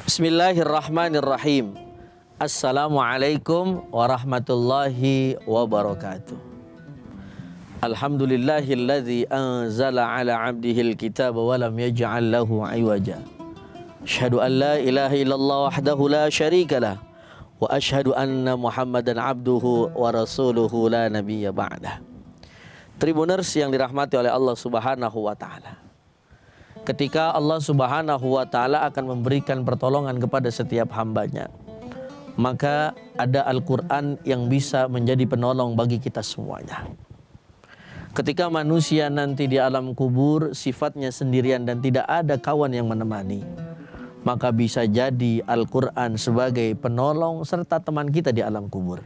Bismillahirrahmanirrahim. Assalamualaikum warahmatullahi wabarakatuh. Alhamdulillahilladzi anzala ala abdihil kitaba wa lam yaj'al lahu iwaja. Asyhadu an la ilaha illallah wahdahu la syarikalah wa asyhadu anna Muhammadan abduhu wa rasuluhu la nabiyya ba'dah. Tribuners yang dirahmati oleh Allah Subhanahu wa taala. Ketika Allah Subhanahu wa ta'ala akan memberikan pertolongan kepada setiap hambanya, maka ada Al-Quran yang bisa menjadi penolong bagi kita semuanya. Ketika manusia nanti di alam kubur sifatnya sendirian dan tidak ada kawan yang menemani, maka bisa jadi Al-Quran sebagai penolong serta teman kita di alam kubur.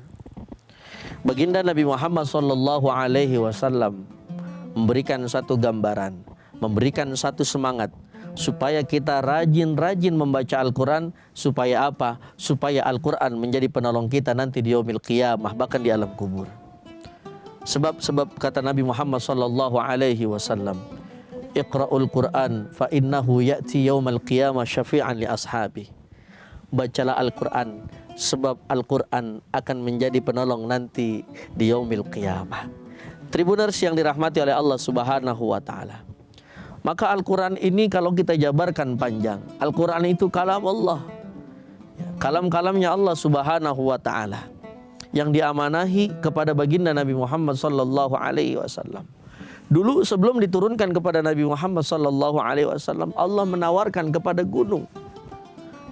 Baginda Nabi Muhammad SAW memberikan satu gambaran, memberikan satu semangat supaya kita rajin-rajin membaca Al-Quran. Supaya apa? Supaya Al-Quran menjadi penolong kita nanti di yaumil qiyamah, bahkan di alam kubur. Sebab kata Nabi Muhammad SAW, Iqra'ul Quran fa innahu ya'ti yaumal qiyamah syafi'an li ashabi. Bacalah Al-Quran, sebab Al-Quran akan menjadi penolong nanti di yaumil qiyamah. Tribuners yang dirahmati oleh Allah Subhanahu wa ta'ala, maka Al-Quran ini kalau kita jabarkan panjang, Al-Quran itu kalam Allah, kalam-kalamnya Allah Subhanahu wa ta'ala, yang diamanahi kepada baginda Nabi Muhammad sallallahu alaihi wasallam. Dulu sebelum diturunkan kepada Nabi Muhammad sallallahu alaihi wasallam, Allah menawarkan kepada gunung.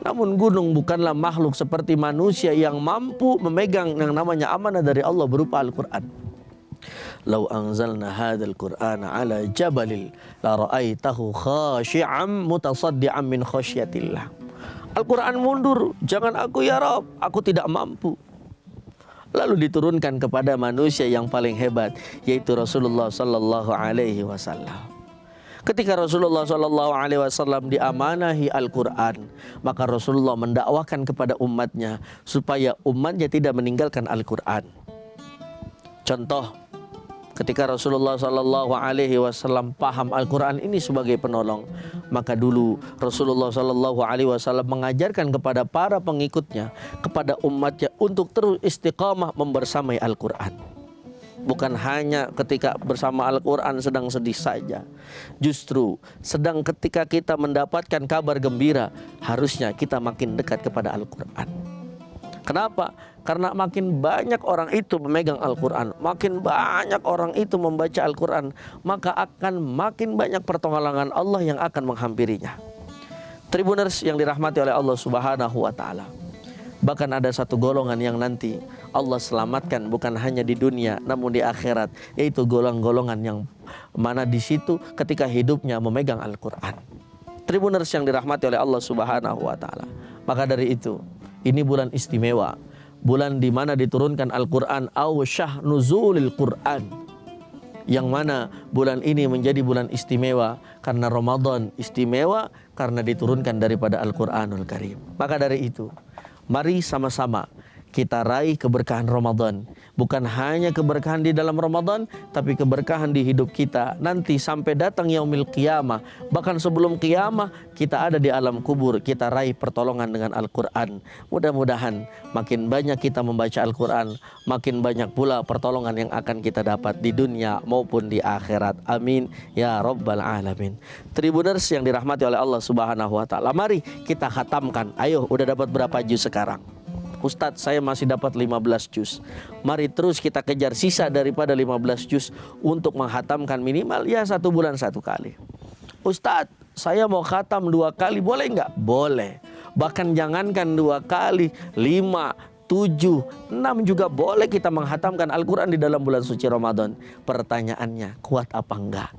Namun gunung bukanlah makhluk seperti manusia yang mampu memegang yang namanya amanah dari Allah berupa Al-Quran. Lau anzalna hadzal Qur'ana ala jabalil la ra'aitahu khashi'an mutasaddian min khasyatillah. Al-Quran mundur, jangan aku ya Rabb, aku tidak mampu. Lalu diturunkan kepada manusia yang paling hebat, yaitu Rasulullah sallallahu alaihi wasallam. Ketika Rasulullah sallallahu alaihi wasallam diamanahi Al-Quran, maka Rasulullah mendakwakan kepada umatnya supaya umatnya tidak meninggalkan Al-Quran. Contoh, ketika Rasulullah sallallahu alaihi wasallam paham Al-Quran ini sebagai penolong, maka dulu Rasulullah sallallahu alaihi wasallam mengajarkan kepada para pengikutnya, kepada umatnya untuk terus istiqamah membersamai Al-Quran. Bukan hanya ketika bersama Al-Quran sedang sedih saja. Justru sedang ketika kita mendapatkan kabar gembira, harusnya kita makin dekat kepada Al-Quran. Kenapa? Karena makin banyak orang itu memegang Al-Quran, makin banyak orang itu membaca Al-Quran, maka akan makin banyak pertolongan Allah yang akan menghampirinya. Tribuners yang dirahmati oleh Allah Subhanahu wa ta'ala, bahkan ada satu golongan yang nanti Allah selamatkan bukan hanya di dunia namun di akhirat, yaitu golongan-golongan yang mana di situ ketika hidupnya memegang Al-Quran. Tribuners yang dirahmati oleh Allah Subhanahu wa ta'ala, maka dari itu ini bulan istimewa, bulan di mana diturunkan Al-Quran, aw syah nuzulil Quran, yang mana bulan ini menjadi bulan istimewa karena Ramadan istimewa karena diturunkan daripada Al-Quranul Karim. Maka dari itu, mari sama-sama kita raih keberkahan Ramadan. Bukan hanya keberkahan di dalam Ramadan, tapi keberkahan di hidup kita nanti sampai datang yaumil qiyamah. Bahkan sebelum qiyamah kita ada di alam kubur, kita raih pertolongan dengan Al-Quran. Mudah-mudahan makin banyak kita membaca Al-Quran, makin banyak pula pertolongan yang akan kita dapat di dunia maupun di akhirat. Amin ya rabbal alamin. Tribuners yang dirahmati oleh Allah Subhanahu wa ta'ala, mari kita khatamkan. Ayo, udah dapat berapa juz sekarang? Ustadz, saya masih dapat 15 juz. Mari terus kita kejar sisa daripada 15 juz untuk menghatamkan minimal ya 1 bulan 1 kali. Ustadz, saya mau khatam 2 kali, boleh nggak? Boleh. Bahkan jangankan 2 kali, 5, 7, 6 juga boleh kita menghatamkan Al-Quran di dalam bulan suci Ramadan. Pertanyaannya, kuat apa enggak?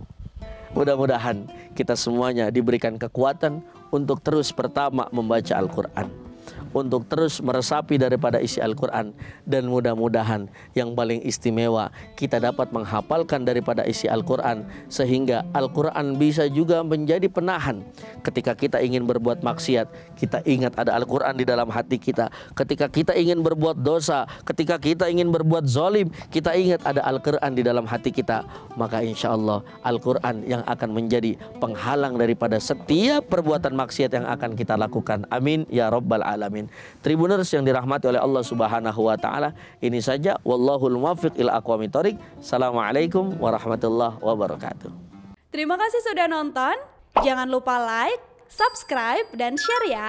Mudah-mudahan kita semuanya diberikan kekuatan untuk terus pertama membaca Al-Quran. untuk terus meresapi daripada isi Al-Quran. Dan mudah-mudahan yang paling istimewa kita dapat menghafalkan daripada isi Al-Quran, sehingga Al-Quran bisa juga menjadi penahan. Ketika kita ingin berbuat maksiat, kita ingat ada Al-Quran di dalam hati kita. Ketika kita ingin berbuat dosa, ketika kita ingin berbuat zalim, kita ingat ada Al-Quran di dalam hati kita. Maka insya Allah Al-Quran yang akan menjadi penghalang daripada setiap perbuatan maksiat yang akan kita lakukan. Amin ya rabbal alamin. Tribuners yang dirahmati oleh Allah Subhanahu wa taala, ini saja, wallahul muwaffiq ila aqwamit thoriq. Assalamualaikum warahmatullahi wabarakatuh. Terima kasih sudah nonton. Jangan lupa like, subscribe, dan share ya.